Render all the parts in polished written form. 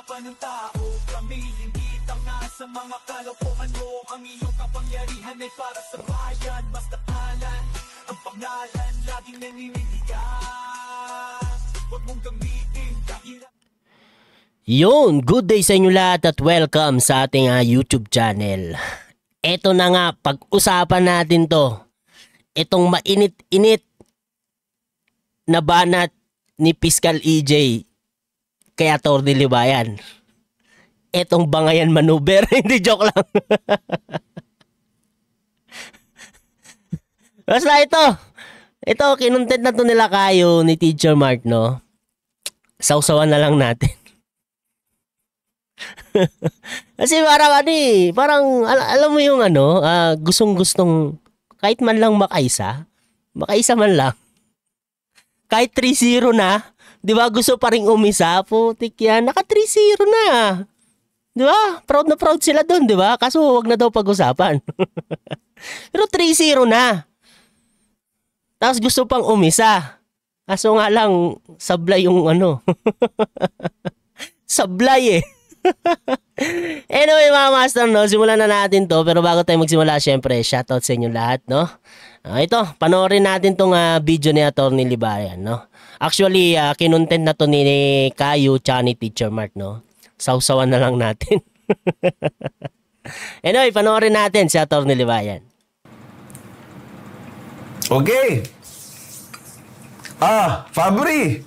harapan ng tao. Kami hindi tanga sa mga kalokohan mo. Ang iyong kapangyarihan ay para sa bayan. Basta kalan, ang pangalan laging naninidigan. Huwag mong gamitin kahirap. Yun, good day sa inyo lahat at welcome sa ating YouTube channel. Eto na nga, pag-usapan natin to. Itong mainit-init na banat ni Fiscal EJ kay Atty. Libayan. Etong bangayan maneuver, hindi joke lang. Basta ito, kinontent na to nila kayo ni Teacher Mark, no? Sausawan na lang natin. Kasi parang alam mo yung gustong kahit man lang makaisa man lang. Kahit 3-0 na, 'di ba? Gusto pa ring umisa, putik yan. Naka 3-0 na. 'Di ba? Proud na proud sila doon, 'di ba? Kaso wag na daw pag-usapan. Pero 3-0 na. Tapos gusto pang umisa. Kaso nga lang sablay yung sablay eh. Anyway mga master, no, simulan na natin to. Pero bago tayo magsimula, syempre shoutout sa inyo lahat, no. Ito, panoorin natin tong video ni Atty. Libayan, no. Actually, kinontent na to ni Kayo tsaka ni Teacher Mark, no. Sausawan na lang natin. Anyway, panoorin natin si Atty. Libayan. Okay. Fabri.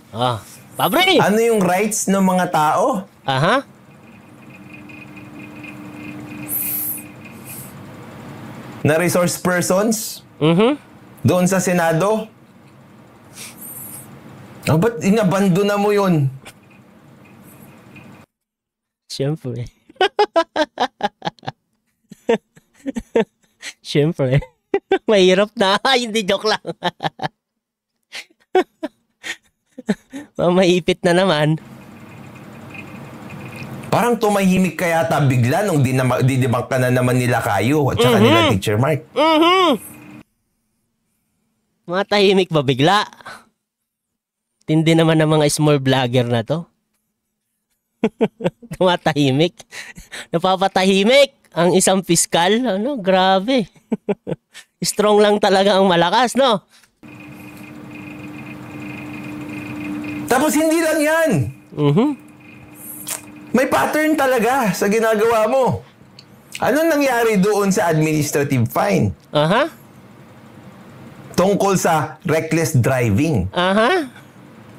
Fabri. Ano yung rights ng mga tao? Aha. Na resource persons? Doon sa Senado? Ba't inabando na mo yun? Siyempre. Siyempre. Mahirap na. Hindi, joke lang. Mamaipit na naman. Parang tumahimik ka yata bigla nung didibang ka na naman nila Kayo at saka nila Teacher Mark. Mga tahimik ba bigla? Tindi naman ng mga small vlogger na to. Tumatahimik. Napapatahimik ang isang piskal. Grabe. Strong lang talaga ang malakas, no? Tapos hindi lang yan. May pattern talaga sa ginagawa mo. Anong nangyari doon sa administrative fine? Tungkol sa reckless driving.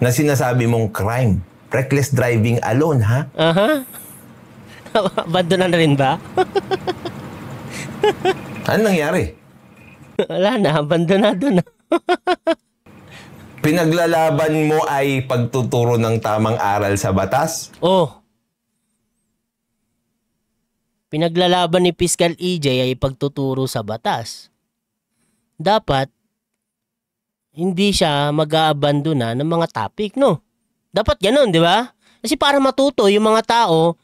Na sinasabi mong crime. Reckless driving alone, ha? Abandonan na rin ba? Anong nangyari? Wala na, abandonado na. Pinaglalaban mo ay pagtuturo ng tamang aral sa batas? Pinaglalaban ni Fiscal EJ ay pagtuturo sa batas. Dapat, hindi siya mag-aabandona ng mga topic, no? Dapat ganun, di ba? Kasi para matuto yung mga tao,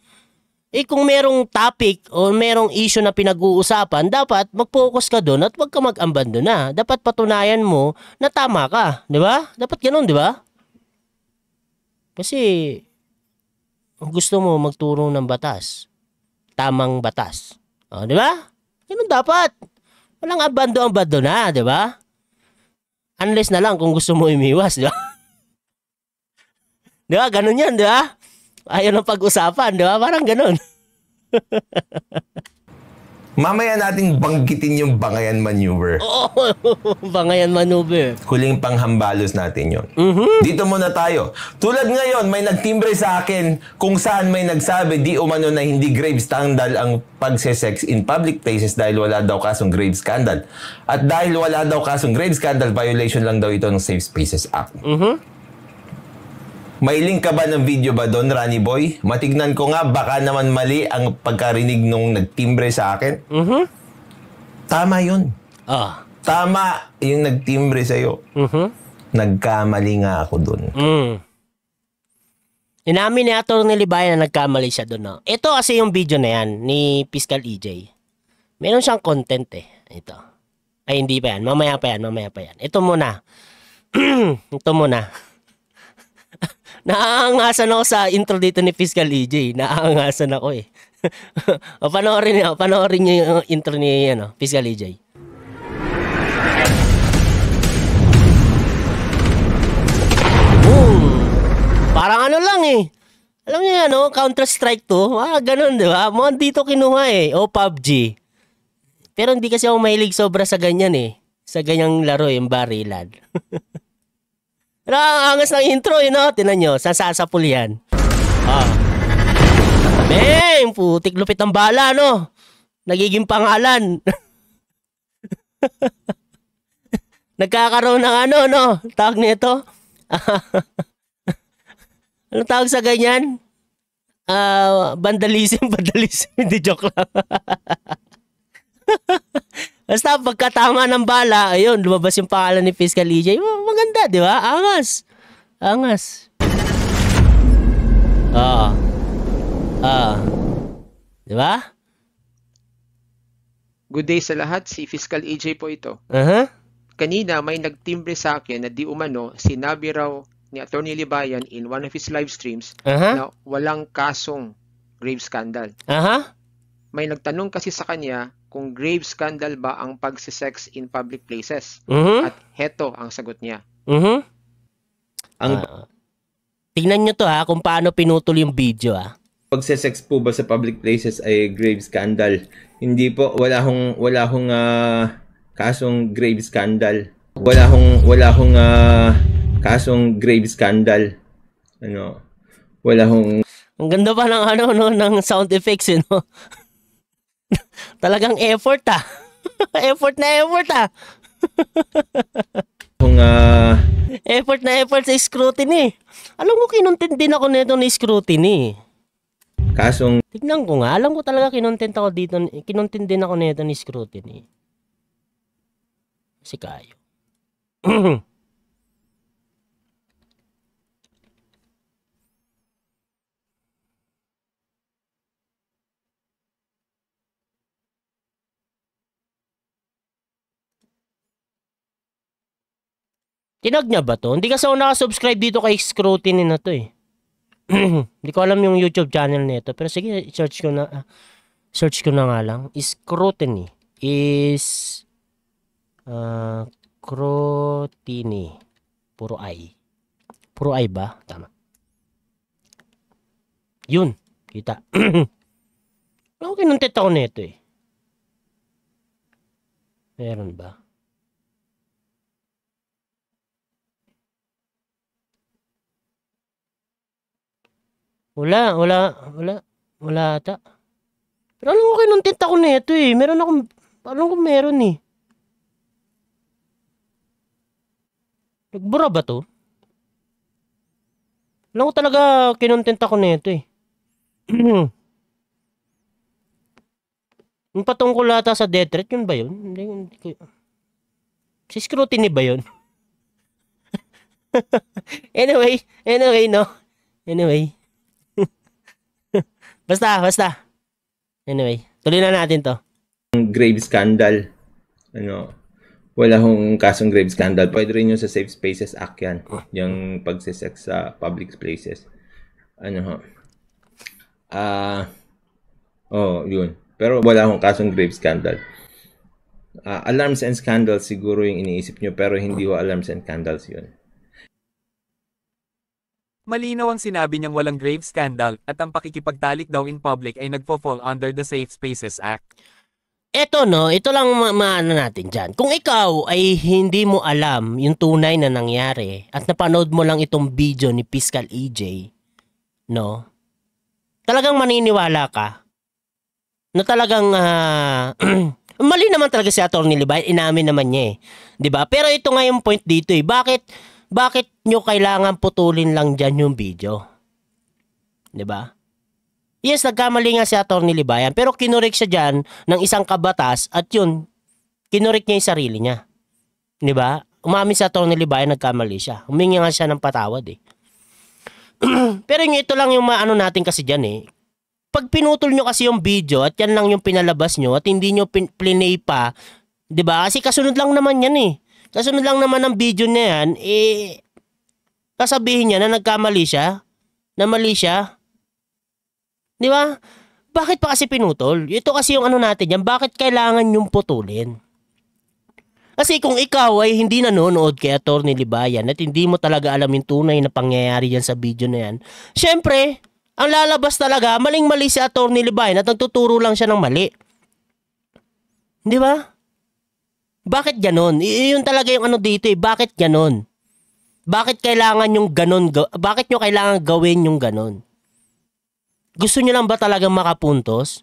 kung merong topic o merong issue na pinag-uusapan, dapat mag-focus ka doon at wag ka mag-abandona. Dapat patunayan mo na tama ka, di ba? Dapat ganun, di ba? Kasi, gusto mo magturo ng batas. Tamang batas. Di ba? Ganun dapat. Walang abando na, di ba? Unless na lang kung gusto mo umiwas, di ba? Di ba? Ganun yan, di ba? Ayaw ng pag-usapan, di ba? Parang ganun. Mamaya nating banggitin yung bangayan maneuver. Bangayan maneuver. Huling panghambalos natin yun. Dito muna tayo. Tulad ngayon, may nagtimbre sa akin kung saan may nagsabi di umano na hindi grave scandal ang pagsesex in public places dahil wala daw kasong grave scandal. At dahil wala daw kasong grave scandal, violation lang daw ito ng Safe Spaces Act. May link ka ba ng video ba doon, Rani Boy? Matignan ko nga, baka naman mali ang pagkarinig nung nagtimbre sa akin. Tama yun. Tama yung nagtimbre sa'yo. Nagkamali nga ako doon. Inamin ni Atty. Libayan na nagkamali siya doon. No? Ito kasi yung video na yan ni Fiscal EJ. Meron siyang content eh. Ito. Ay, hindi pa yan. Mamaya pa yan. Ito muna. Ito muna. Naaangasan ako sa intro dito ni Fiscal EJ. Naaangasan ako eh. O panoorin niyo yung intro ni Fiscal EJ. Boom! Parang ano lang eh. Alam niyo yan, Counter-Strike to. Ganun, di ba? Mo dito kinuha eh. O PUBG. Pero hindi kasi ako mahilig sobra sa ganyan eh. Sa ganyang laro yung barilan. Pero ang angas ng intro, tinan nyo, sasapul yan. Bang! Putik lupit ng bala, nagiging pangalan. Nagkakaroon ng tawag nito? Ano tawag sa ganyan? Vandalism, hindi joke lang. Basta pagkatama ng bala, ayun, lumabas yung pangalan ni Fiscal EJ. Maganda, di ba? Angas. Di ba? Good day sa lahat, si Fiscal EJ po ito. Kanina may nagtimbre sa akin na di umano sinabi raw ni Attorney Libayan in one of his live streams na walang kasong grave scandal. May nagtanong kasi sa kanya kung grave scandal ba ang pagsisex in public places. At heto ang sagot niya. Tingnan nyo to kung paano pinutol yung video Pagsesex po ba sa public places ay grave scandal? Hindi po, wala hong kasong grave scandal. Wala hong kasong grave scandal. Wala hong... Ang ganda pa ng ng sound effects Talagang effort effort na effort effort na effort sa scrutiny. Alam mo, kinontent din ako nito ni scrutiny. Kasong... Tignan ko nga, alam ko talaga kinontent din ako nito ni scrutiny. Si Kayo. Tinag niya ba to? Hindi kasi ako nakasubscribe dito kay Scrutiny na to eh. Hindi ko alam yung YouTube channel nito. Pero sige, search ko na nga lang. Scrutiny is Scrutiny. Puro I. Puro I ba? Tama. Yun. Kita. Ako kinuntit ako nito eh. Meron ba? Wala ata. Pero alam ko kinuntit ako nito eh. Alam ko meron eh. Nagbura ba to? Alam ko talaga kinuntit ako nito eh. Yung patungkol ata sa death threat, yun ba yun? Hindi ko... Si Scrutiny ba yun? Anyway, no? Anyway. Basta. Anyway, tuloy na natin to. Grave scandal. Wala hong kasong grave scandal. Pwede rin yung sa Safe Spaces Act yan. Yung pagsisex sa public places. Yun. Pero wala hong kasong grave scandal. Alarms and scandals siguro yung iniisip nyo, pero hindi ho alarms and scandals yun. Malinaw ang sinabi niyang walang grave scandal at ang pakikipagtalik daw in public ay nagpo-fall under the Safe Spaces Act. Ito lang maano natin dyan. Kung ikaw ay hindi mo alam yung tunay na nangyari at napanood mo lang itong video ni Fiscal EJ, talagang maniniwala ka na talagang mali naman talaga si Atty. Libayan, inamin naman niya eh. 'Di ba? Pero ito nga yung point dito eh. Bakit nyo kailangan putulin lang dyan yung video? 'Di ba? Yes, nagkamali nga si Atty. Libayan, pero kinorek siya dyan ng isang kabatas at yun, kinorek niya yung sarili niya. 'Di ba? Umamin si Atty. Libayan, nagkamali siya. Humingi nga siya ng patawad eh. Pero ito lang yung maano natin kasi dyan eh. Pag pinutol nyo kasi yung video at yan lang yung pinalabas nyo at hindi nyo plinay pa, 'di ba? Kasi kasunod lang naman yan eh. Kasunod lang naman ng video na yan, Sasabihin niya na nagkamali siya, na mali siya. Di ba? Bakit pa kasi pinutol? Ito kasi yung ano natin yan, bakit kailangan yung putulin? Kasi kung ikaw ay hindi nanonood kay Atty. Libayan at hindi mo talaga alam yung tunay na pangyayari yan sa video na yan, syempre, ang lalabas talaga, maling-mali si Atty. Libayan at nagtuturo lang siya ng mali. Di ba? Bakit ganon? Yun talaga yung ano dito eh, bakit ganon? Bakit kailangan yung ganon? Bakit nyo kailangan gawin yung ganon? Gusto nyo lang ba talagang makapuntos?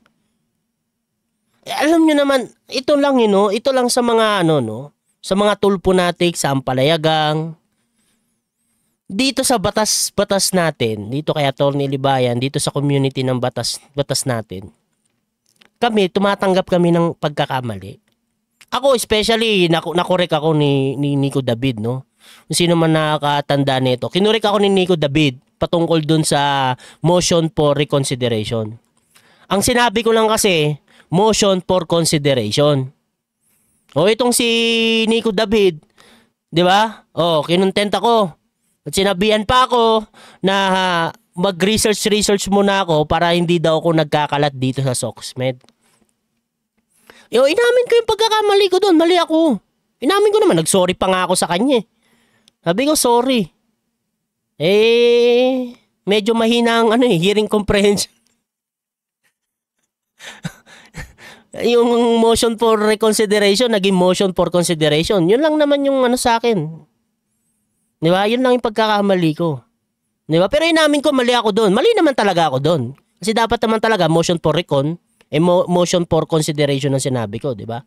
Alam nyo naman, ito lang ito lang sa mga sa mga tulponatik, sa Ampalayagang, dito sa batas natin, dito kay Atty. Libayan, dito sa community ng batas natin, kami, tumatanggap kami ng pagkakamali. Ako especially, nakorek ako ni Nico David, no? Kung sino man nakakatanda nito, kinurek ako ni Nico David patungkol dun sa motion for reconsideration. Ang sinabi ko lang kasi, motion for consideration. O itong si Nico David, di ba? O, kinontent ako. At sinabihan pa ako na mag-research muna ako para hindi daw ako nagkakalat dito sa SOCMED. Inamin ko yung pagkakamali ko doon. Mali ako. Inamin ko naman. Nag-sorry pa nga ako sa kanya. Sabi ko, sorry. Medyo mahina ang hearing comprehension. Yung motion for reconsideration, naging motion for consideration. Yun lang naman yung sa akin. Di ba? Yun lang yung pagkakamali ko. Di ba? Pero inamin ko, mali ako doon. Mali naman talaga ako doon. Kasi dapat naman talaga, motion for recon, motion for consideration ang sinabi ko, di ba?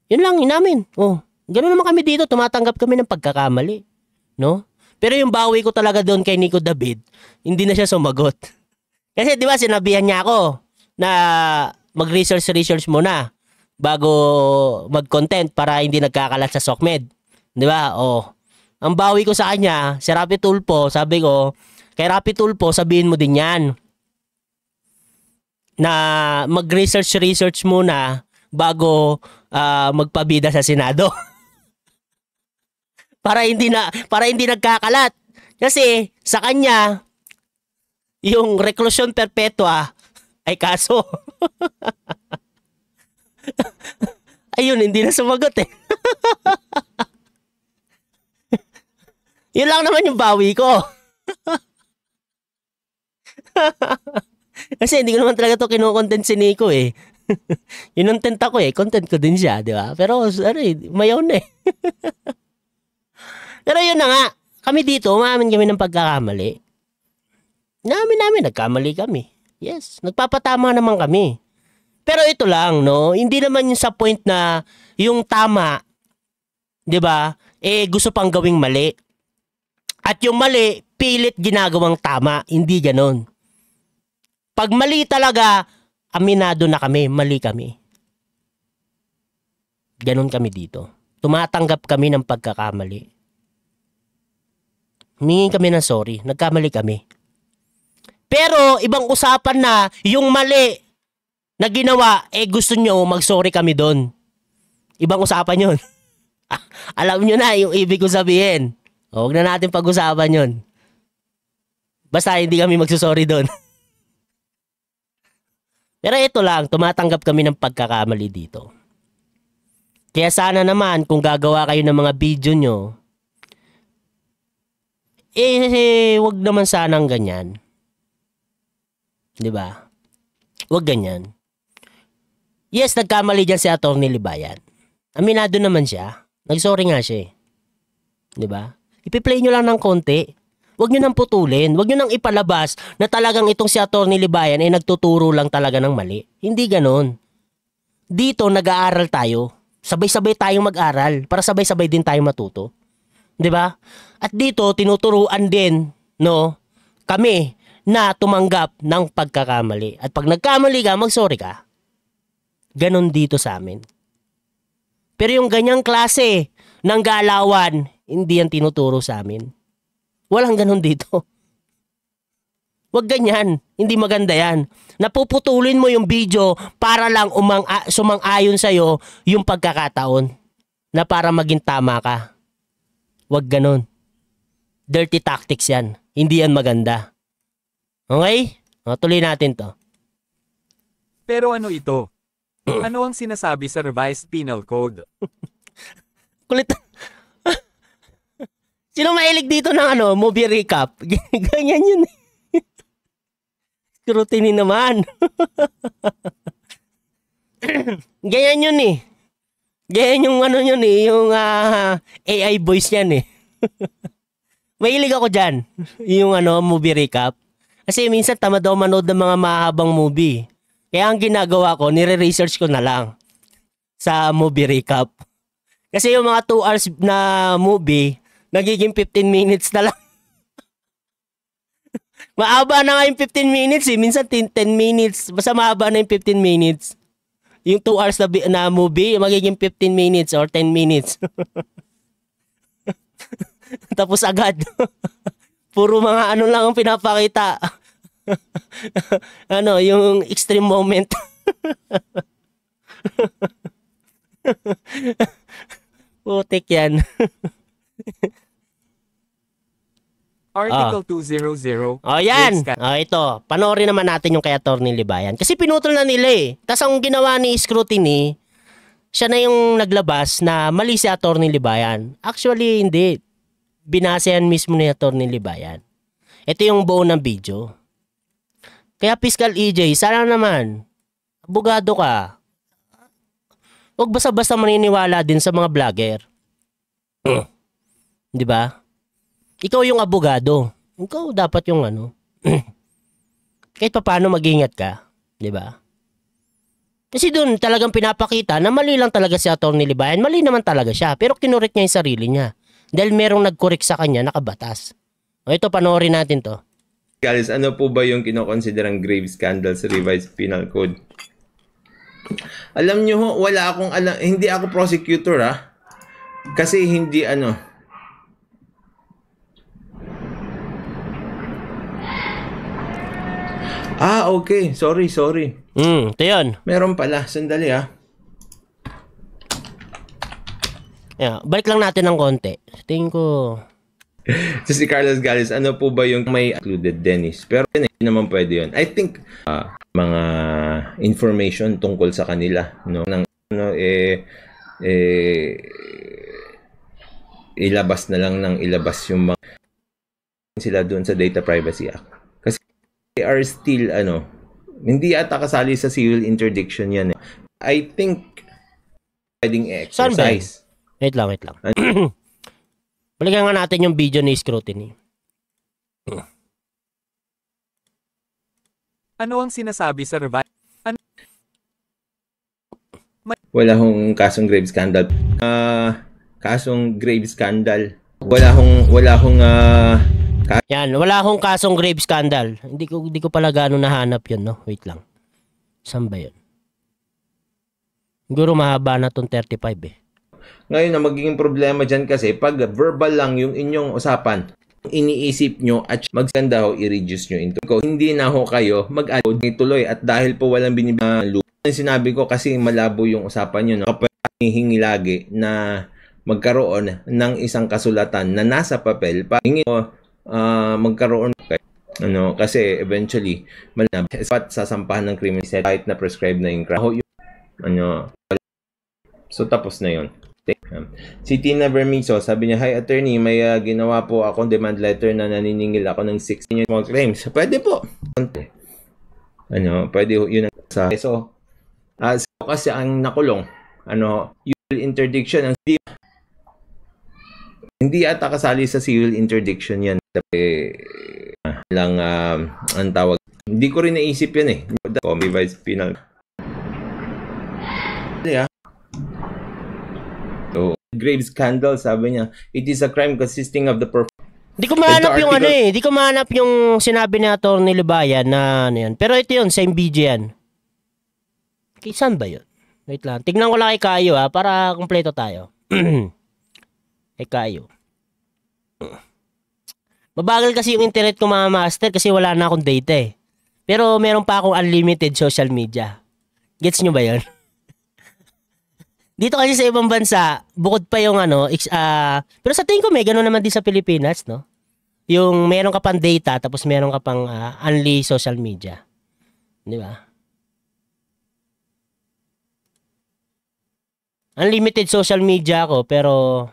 Yun lang, inamin. Ganoon naman kami dito, tumatanggap kami ng pagkakamali. No? Pero yung bawi ko talaga doon kay Nico David, hindi na siya sumagot. Kasi di ba, sinabihan niya ako na mag-research muna bago mag-content para hindi nagkakalat sa SOCMED. Di ba? Ang bawi ko sa kanya, si Rapi Tulfo, sabi ko, kay Rapi Tulfo, sabihin mo din yan na mag-research muna bago magpabida sa Senado. para hindi nagkakalat. Kasi sa kanya, yung reclusion perpetua ay kaso. Ayun, hindi na sumagot eh. Yun lang naman yung bawi ko. Kasi hindi ko naman talaga to kinukontent si Nico eh. Inontent ako eh. Content ko din siya, di ba? Pero, mayaw na eh. Pero yun na nga. Kami dito, umamin kami ng pagkakamali. Namin, nagkamali kami. Yes, nagpapatama naman kami. Pero ito lang, no? Hindi naman yung sa point na yung tama, di ba? Gusto pang gawing mali. At yung mali, pilit ginagawang tama. Hindi ganon. Pag mali talaga, aminado na kami, mali kami. Ganon kami dito. Tumatanggap kami ng pagkakamali. Humingi kami ng sorry. Nagkamali kami. Pero ibang usapan na yung mali na ginawa, gusto nyo mag-sorry kami doon. Ibang usapan yun. Alam nyo na yung ibig ko sabihin. Huwag na natin pag-usapan yun. Basta hindi kami magsusorry doon. Pero ito lang, tumatanggap kami ng pagkakamali dito. Kaya sana naman kung gagawa kayo ng mga video nyo, wag naman sanang ganyan. Diba? Wag ganyan. Yes, nagkamali dyan si Atty. Libayan. Aminado naman siya. Nagsorry nga siya eh. Diba? Ipi-play nyo lang ng konti. Wag nyo nang putulin. Wag nyo nang ipalabas na talagang itong si Atty. Libayan ay nagtuturo lang talaga ng mali. Hindi ganon. Dito nag-aaral tayo. Sabay-sabay tayong mag-aral para sabay-sabay din tayo matuto. Diba? At dito tinuturuan din, no, kami na tumanggap ng pagkakamali. At pag nagkamali ka, mag-sorry ka. Ganon dito sa amin. Pero yung ganyang klase ng galawan, hindi yan tinuturo sa amin. Walang ganon dito. Wag ganyan. Hindi maganda yan. Napuputulin mo yung video para lang sumang-ayon sa'yo yung pagkakataon na para maging tama ka. Wag ganon. dirty tactics yan. Hindi yan maganda. Okay? O, tuloy natin to. Pero ano ito? Ano ang sinasabi sa revised penal code? Kulit. Sino mahilig dito ng movie recap? Ganyan yun. Scrutiny naman. Ganyan yun eh. Ganyan yung yun eh. Yung AI voice yan eh. Mahilig ako dyan. Yung movie recap. Kasi minsan tamad ako manood ng mga mahabang movie. Kaya ang ginagawa ko, nire-research ko na lang sa movie recap. Kasi yung mga 2 hours na movie, nagiging 15 minutes na lang. Mahaba na nga yung 15 minutes eh. Minsan 10 minutes. Basta mahaba na yung 15 minutes. Yung 2 hours na movie, magiging 15 minutes or 10 minutes. Tapos agad. Puro mga lang ang pinapakita. Yung extreme moment. Putik yan. Article 200. Yan. Ito. Panoorin naman natin yung kay Atty. Libayan. Kasi pinutol na nila eh. Tapos ang ginawa ni Scrutiny, siya na yung naglabas na mali si Atty. Libayan. Actually, hindi. Binasehan mismo ni Atty. Libayan. Ito yung buo ng video. Kaya Fiscal EJ, sana naman, abogado ka. Huwag basta-basta maniniwala din sa mga vlogger. Di ba? Ikaw yung abogado. Ikaw dapat yung kahit paano mag-ingat ka. Di ba? Kasi doon talagang pinapakita na mali lang talaga si Atty. Libayan. Mali naman talaga siya. Pero kinorek niya yung sarili niya. Dahil merong nag-correct sa kanya, nakabatas. O ito, panoorin natin to. Guys, ano po ba yung kinokonsiderang grave scandal sa revised penal code? Alam nyo ho, wala akong alam. Hindi ako prosecutor Kasi hindi okay. Sorry. Ito yun. Meron pala. Sandali Yeah, balik lang natin ng konti. Tingin ko... So si Carlos Gales, ano po ba yung may included Dennis? Pero hindi naman pwede yun. I think mga information tungkol sa kanila, no? Ilabas na lang ng ilabas yung mga sila doon sa Data Privacy Act. Kasi they are still hindi ata kasali sa civil interdiction yan. I think pwedeng exercise. Wait lang. Balikan nga natin yung video ni Scrutiny. Ano ang sinasabi sa revised? Wala hong kasong grave scandal. Kasong grave scandal. Wala hong yan, wala akong kasong grave scandal. Hindi ko pala gaano nahanap yun, no? Wait lang. Saan ba yun? Siguro mahaba na tong 35 eh. Ngayon na magiging problema dyan kasi pag verbal lang yung inyong usapan, iniisip nyo at magsanda ho, i-reduce nyo into. Hindi na ho kayo mag-upload tuloy at dahil po walang binibigyan loop. Sinabi ko kasi malabo yung usapan nyo. No? Kapag hihingi lagi na magkaroon ng isang kasulatan na nasa papel, hingi mo magkaroon kayo. Kasi eventually, dapat sasampahan ng criminal set kahit na prescribe na yung crime. So tapos na yun. Si Tina Vermiso, sabi niya, "Hi attorney, may ginawa po akong demand letter na naniningil ako ng 6 million more claims." Pwede po. Pwede yun sa so kasi ang nakulong, civil interdiction ang hindi ata kasali sa civil interdiction yan. Ang tawag. Hindi ko rin naisip yan eh. Revised penal. So, grave scandal, sabi niya, it is a crime consisting of the Di ko mahanap yung Di ko mahanap yung sinabi ni Atty. Libayan na yan. Pero ito yun, same video yan. Kay saan ba yun? Wait lang. Tignan ko lang kay Kayo para kumpleto tayo. Kay Kayo. Mabagal kasi yung internet ko mga master kasi wala na akong data eh. Pero meron pa akong unlimited social media. Gets nyo ba yun? Dito kasi sa ibang bansa, bukod pa yung pero sa tingin ko may gano'n naman din sa Pilipinas, no? yung meron ka pang data tapos meron ka pang only social media. Di ba? Unlimited social media ako pero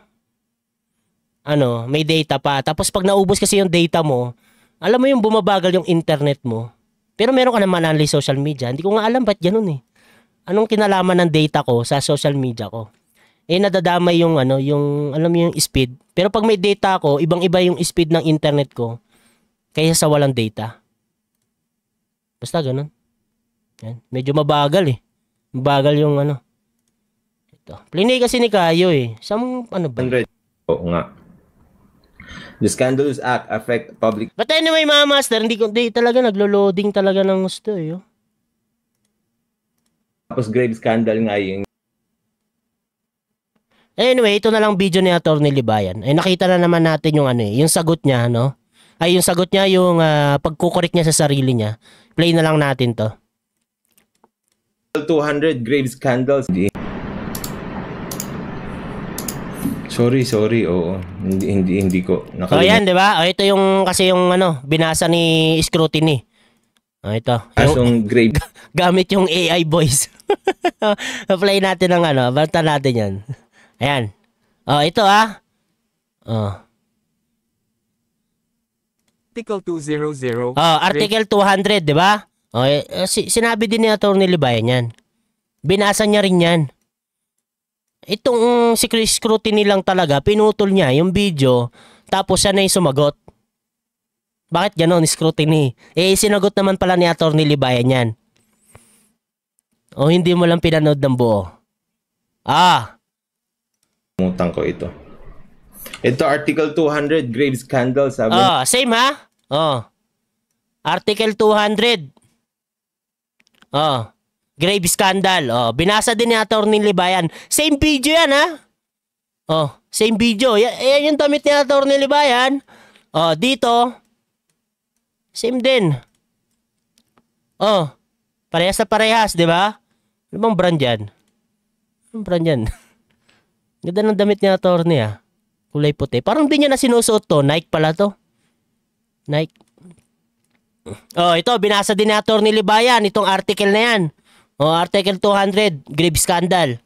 may data pa. Tapos pag naubos kasi yung data mo, alam mo yung bumabagal yung internet mo. Pero meron ka naman only social media. Hindi ko nga alam ba't ganun eh. Anong kinalaman ng data ko sa social media ko? Nadadamay yung yung alam mo yung speed. Pero pag may data ako, ibang-iba yung speed ng internet ko kaysa sa walang data. Basta ganun. Yan. Medyo mabagal eh. Mabagal yung Ito. Plinay kasi ni Kayo eh. Ba? Oo nga. The scandalous act affect public. But anyway, mga master, hindi talaga naglo-loading talaga ng gusto eh. Oh. Tapos grave scandal nga yung Anyway, ito na lang video ni Atty. Libayan. Nakita na naman natin yung yung sagot niya, no? Yung sagot niya, yung pagkukorek niya sa sarili niya. Play na lang natin to. 200 grave scandals. Sorry. Oo. Hindi ko nakalimutan. So yan, 'di ba? Ito yung kasi yung binasa ni Scrutiny. Ito. Yung grave gamit yung AI voice. Play natin ng banta natin 'yan. Ayan. Ito Article 200. Article 200, 'di ba? Sinabi din ni Atty. Libayan 'yan. Binasa niya rin 'yan. Itong si Scrutiny lang talaga, pinutol niya yung video, tapos siya na yung sumagot. Bakit gano'n, Scrutiny? Sinagot naman pala ni Atty. Libayan yan. O hindi mo lang pinanood ng buo? Mutang ko ito. Ito, Article 200, grave scandal, sabi. Same ha? Article 200. Grave scandal. Binasa din ni Atty. Libayan. Same video yan, ha? Same video. Yan yung damit ni Atty. Libayan. Dito. Same din. Parehas na parehas, di ba? Ano bang brand yan? Anong brand yan? Ganda ng damit ni Atty. Kulay puti. Parang di niya na sinusuot to. Nike pala to. Nike. Ito. Binasa din ni Atty. Libayan. Itong article na yan. Article 200, grave scandal.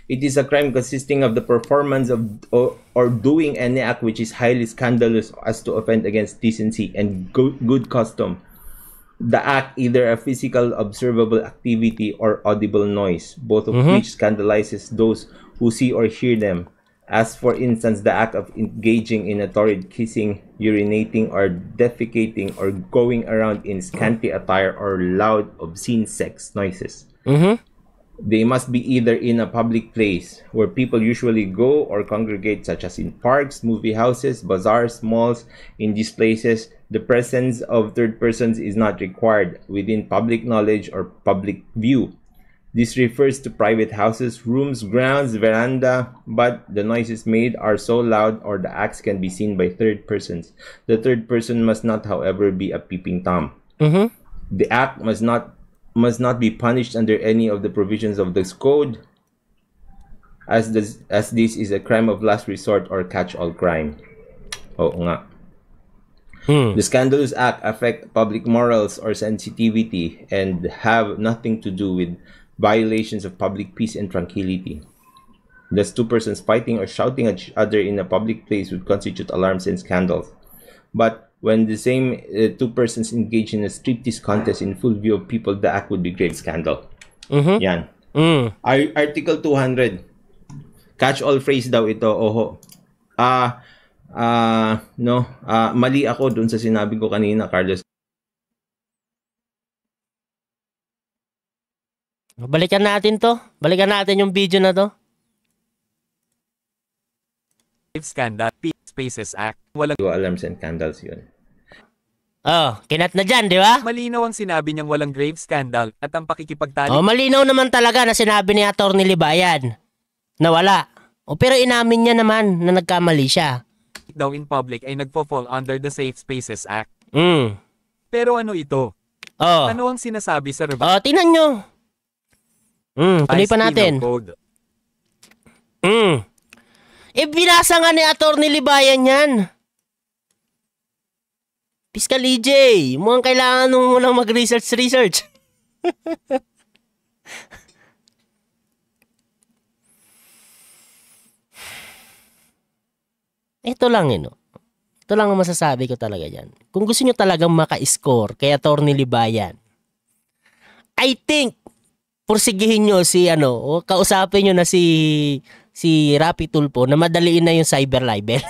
It is a crime consisting of the performance of or doing any act which is highly scandalous as to offend against decency and good custom. The act either a physical observable activity or audible noise, both of which scandalizes those who see or hear them. As for instance, the act of engaging in a torrid kissing, urinating or defecating or going around in scanty attire or loud obscene sex noises. They must be either in a public place where people usually go or congregate, such as in parks, movie houses, bazaars, malls. In these places, the presence of third persons is not required within public knowledge or public view. This refers to private houses, rooms, grounds, veranda, but the noises made are so loud or the acts can be seen by third persons. The third person must not, however, be a peeping Tom. The act must not be punished under any of the provisions of this code, as this is a crime of last resort or catch-all crime. Oo nga. The scandalous act affect public morals or sensitivity and have nothing to do with violations of public peace and tranquility. Thus, two persons fighting or shouting at each other in a public place would constitute alarms and scandals. But when the same two persons engage in a striptease contest in full view of people, the act would be grave scandal. Yan. Article 200. Catch-all phrase daw ito. Mali ako dun sa sinabi ko kanina, Carlos. Balikan natin to. Balikan natin yung video na to. Scandal, Spaces Act. Walang alarms and candles yun. Kinat na dyan, di ba? Malinaw ang sinabi niyang walang grave scandal at ang pakikipagtalik. Malinaw naman talaga na sinabi ni Atty. Libayan na wala. Pero inamin niya naman na nagkamali siya. Daw in public ay nagpo-fall under the Safe Spaces Act. Pero ano ito? Ano ang sinasabi sa tingnan nyo. Tuloy pa natin. Code. Binasa nga ni Atty. Libayan yan. Fiscal EJ, mukhang kailangan mo lang mag-research. Ito lang, Ito lang ang masasabi ko talaga dyan. Kung gusto nyo talagang maka-score kay Atty. Libayan, I think, pursigihin nyo o kausapin nyo na si Rapi Tulfo na madaliin na yung cyber libel.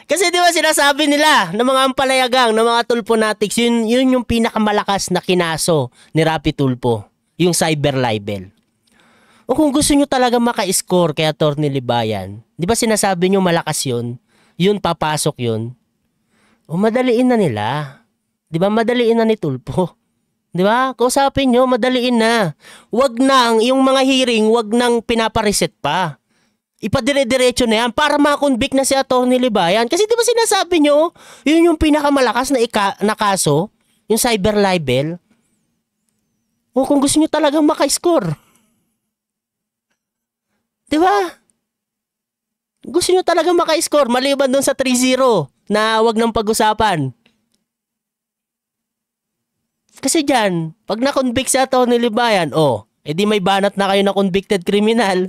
Kasi di ba sinasabi nila ng mga ampalayagang, ng mga Tulfonatics, yun yung pinakamalakas na kinaso ni Rapi Tulfo, yung cyber libel. O kung gusto nyo talaga maka-score kay Atty. Libayan, di ba sinasabi nyo malakas yun papasok yun, o madaliin na nila. Di ba madaliin na ni Tulfo? Di ba? Kausapin nyo, madaliin na. Wag nang, yung mga hearing, wag nang pinapareset pa. Ipadire-diretso na yan para ma-convict na si Atty. Libayan. Kasi di ba sinasabi nyo, yun yung pinakamalakas na kaso, yung cyber libel. O kung gusto nyo talagang maka-score. Di ba? Gusto nyo talagang maka-score maliban dun sa 3-0 na wag nang pag-usapan. Kasi dyan, pag na-convict si Atty. Libayan, edi may banat na kayo na convicted criminal.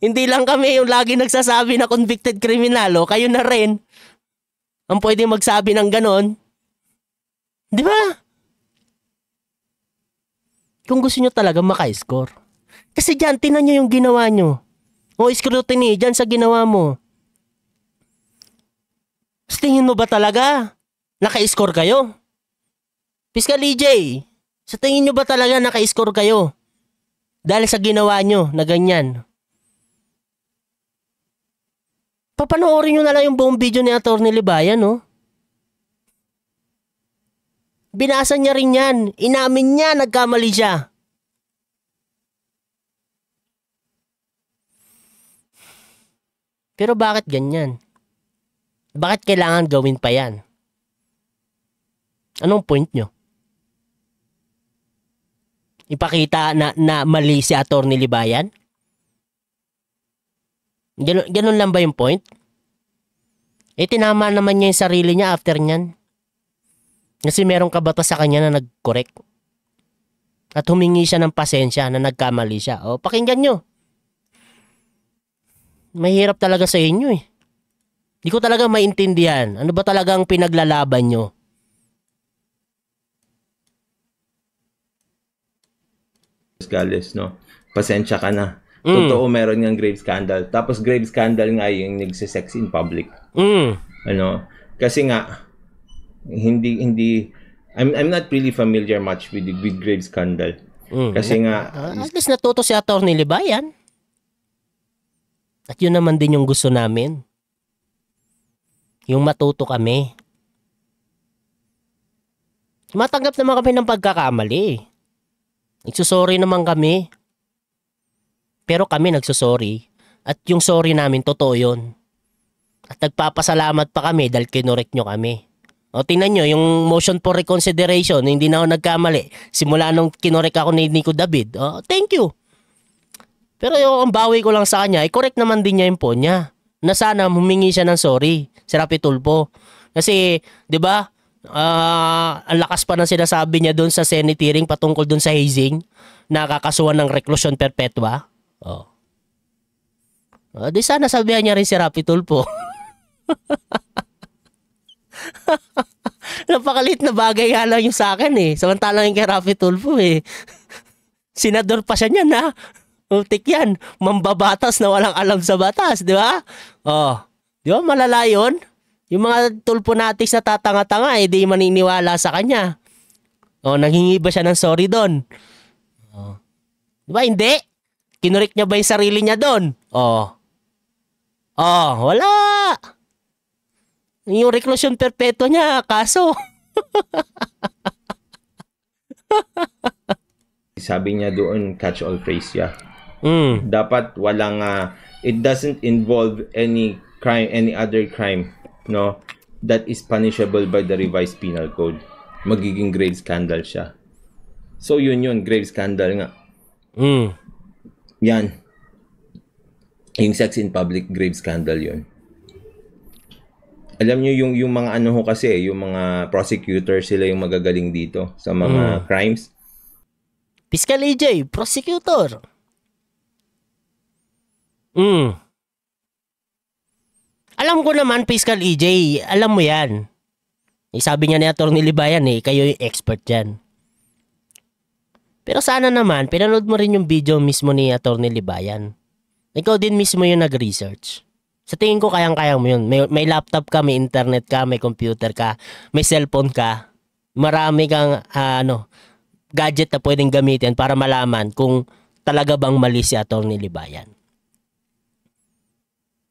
Hindi lang kami yung lagi nagsasabi na convicted criminal, kayo na rin ang pwede magsabi ng ganon. Di ba? Kung gusto nyo talaga maka-score. Kasi dyan, tinan nyo yung ginawa nyo. Scrutiny, dyan sa ginawa mo. Tingin mo ba talaga naka-score kayo? Fiscal EJ, sa tingin nyo ba talaga naka-score kayo? Dahil sa ginawa nyo na ganyan. Papanoorin nyo na lang yung buong video ni Atty. Libayan, Binasa niya rin yan. Inamin niya, nagkamali siya. Pero bakit ganyan? Bakit kailangan gawin pa yan? Anong point nyo? Ipakita na mali si Atty. Libayan? Ganun lang ba yung point? Tinama naman niya yung sarili niya after nyan. Kasi merong kabatas sa kanya na nag-correct. At humingi siya ng pasensya na nagkamali siya. Pakinggan nyo. Mahirap talaga sa inyo Di ko talaga maintindihan. Ano ba talagang pinaglalaban nyo? Gales, pasensya ka na. Totoo, meron ng grave scandal. Tapos grave scandal nga yung nagsisex in public. Kasi nga, I'm not really familiar much with grave scandal. Kasi nga, at least natuto si Atty. Libayan. At yun naman din yung gusto namin. Yung matuto kami. Matanggap naman kami ng pagkakamali. Nagsusorry naman kami. Pero kami nagsusorry. At yung sorry namin, totoo yun. At nagpapasalamat pa kami dahil kinorek nyo kami. Tingnan nyo, yung motion for reconsideration, hindi na ako nagkamali. Simula nung kinorek ako ni Nico David. Thank you. Pero ang bawi ko lang sa kanya, correct naman din niya yung po niya. Na sana humingi siya ng sorry, si Rapi Tulfo. Kasi, di ba, ang lakas pa ng sinasabi niya doon sa Senate hearing patungkol doon sa hazing, nakakasuhan ng reclusion perpetua. Di sana sabihan niya rin si Rapi Tulfo. Napakalit na bagay nga lang yung sa akin Samantalang yung kay Rapi Tulfo senador pa siya niyan Ultik yan. Mambabatas na walang alam sa batas, di ba? Di ba malala yun? Yung mga Tulfonatics na tatanga-tanga di maniniwala sa kanya. Nanghingi ba siya ng sorry doon? Di ba hindi? Kinurik niya ba yung sarili niya doon? Wala. Yung reclusion perpetua niya, kaso. Sabi niya doon, catch-all phrase siya. Dapat walang, it doesn't involve any crime, any other crime, that is punishable by the revised penal code. Magiging grave scandal siya. So yun, grave scandal nga. Yan. Yung sex in public, grave scandal yun. Alam nyo yung mga ano ho kasi, yung mga prosecutor, sila yung magagaling dito sa mga crimes. Fiscal EJ, prosecutor. Alam ko naman, Fiscal EJ, alam mo yan. Sabi nga ni Atty. Libayan kayo yung expert dyan. Pero sana naman, pinanood mo rin yung video mismo ni Atty. Libayan. Ikaw din mismo yung nag-research. Sa tingin ko, kayang-kaya mo yun. May laptop ka, may internet ka, may computer ka, may cellphone ka. Marami kang gadget na pwedeng gamitin para malaman kung talaga bang mali si Atty. Libayan.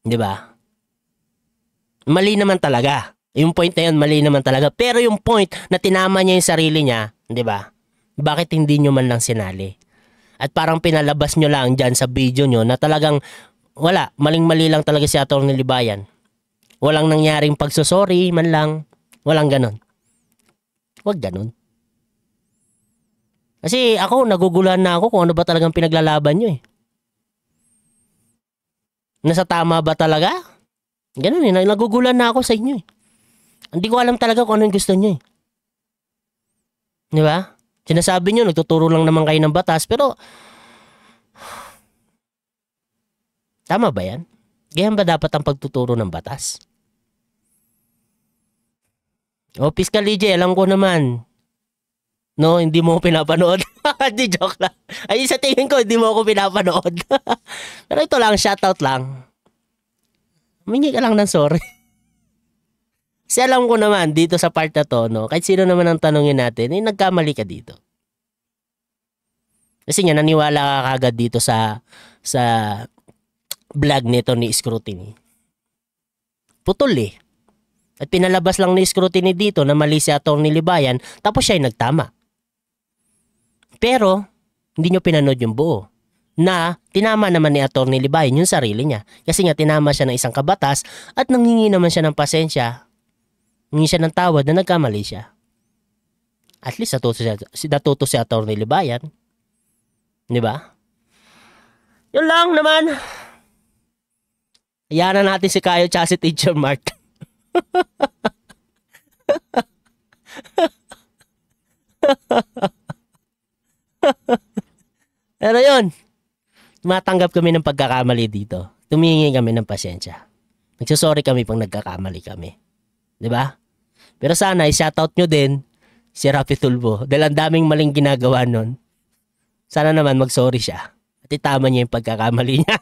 Di ba? Mali naman talaga. Yung point na yun, mali naman talaga. Pero yung point na tinama niya yung sarili niya, di ba? Bakit hindi nyo man lang sinali? At parang pinalabas nyo lang dyan sa video nyo na talagang wala, maling-mali lang talaga si Atty. Libayan. Walang nangyaring pagsusori man lang. Walang ganon. Wag ganon. Kasi ako, naguguluhan na ako kung ano ba talagang pinaglalaban nyo Nasa tama ba talaga? Ganon naguguluhan na ako sa inyo Hindi ko alam talaga kung ano yung gusto nyo Di ba? Sinasabi nyo, nagtuturo lang naman kayo ng batas, pero tama ba yan? Ganyan ba dapat ang pagtuturo ng batas? Fiscal EJ, alam ko naman. No, hindi mo ko pinapanood. Di joke lang. Ay, sa tingin ko, hindi mo ako pinapanood. Pero ito lang, shoutout lang. Humingi ka lang ng sorry. Kasi alam ko naman, dito sa part na to, kahit sino naman ang tanongin natin, nagkamali ka dito. Kasi nga, naniwala ka kagad dito sa vlog nito ni Scrutiny. Putol At pinalabas lang ni Scrutiny dito na mali si Atty. Libayan, tapos siya ay nagtama. Pero, hindi nyo pinanood yung buo. Na, tinama naman ni Atty. Libayan yung sarili niya. Kasi nga, tinama siya ng isang kabatas at nanghingi naman siya ng pasensya. Nanghingi siya ng tawad na nagkamali siya. At least natuto si Atty. Libayan. Di ba? Yun lang naman. Hayaan na natin si Kayo tsaka si Teacher Mark. Pero yun, tumatanggap kami ng pagkakamali dito. Tumingi kami ng pasensya. Nagsasorry kami pag nagkakamali kami. Diba? Pero sana i-shoutout nyo din si Rafi Tulfo dahil ang daming maling ginagawa nun. Sana naman mag-sorry siya at itama niya yung pagkakamali niya.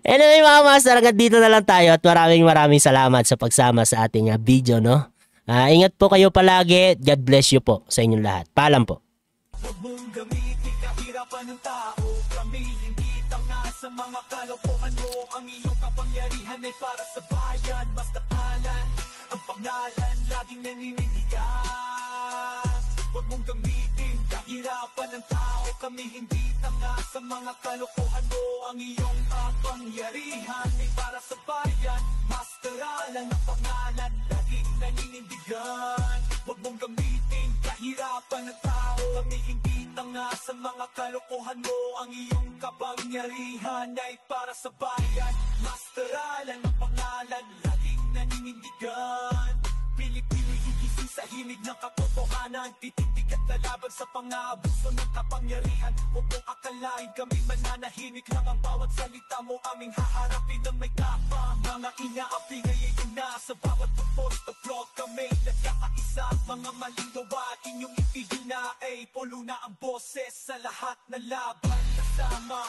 Anyway mga master, hanggang dito na lang tayo at maraming salamat sa pagsama sa ating video, no? Ingat po kayo palagi. God bless you po sa inyong lahat. Paalam po. Huwag mong gamitin kahirapan ng tao. Pamilin kita nga sa mga kalokohan mo. Ang iyong kapangyarihan ay para sa bayan. Basta kalan ang pangalan, laging naninindigan. Huwag mong gamitin kahirapan ng tao. Kami hindi tanga sa mga kalokohan mo. Ang iyong kapangyarihan ay para sa bayan. Masteralan ang pangalan, laging naninindigan. Huwag mong gamitin kahirapan ng tao. Kami hindi tanga sa mga kalokohan mo. Ang iyong kapangyarihan ay para sa bayan. Masteralan ang pangalan, laging naninindigan. Pili-pili igising sa himig ng katotohanan. Tititig at lalaban sa pang-aabuso ng kapangyarihan. Huwag mong akalain kami mananahimik lang. Ang bawat salita mo aming haharapin ng may tapang. Mga inaapi ngayon na sa bawat post of vlog kami nagkakaisa. Mga maling gawa inyong ipihina ay pulo na ang boses sa lahat na laban kasama.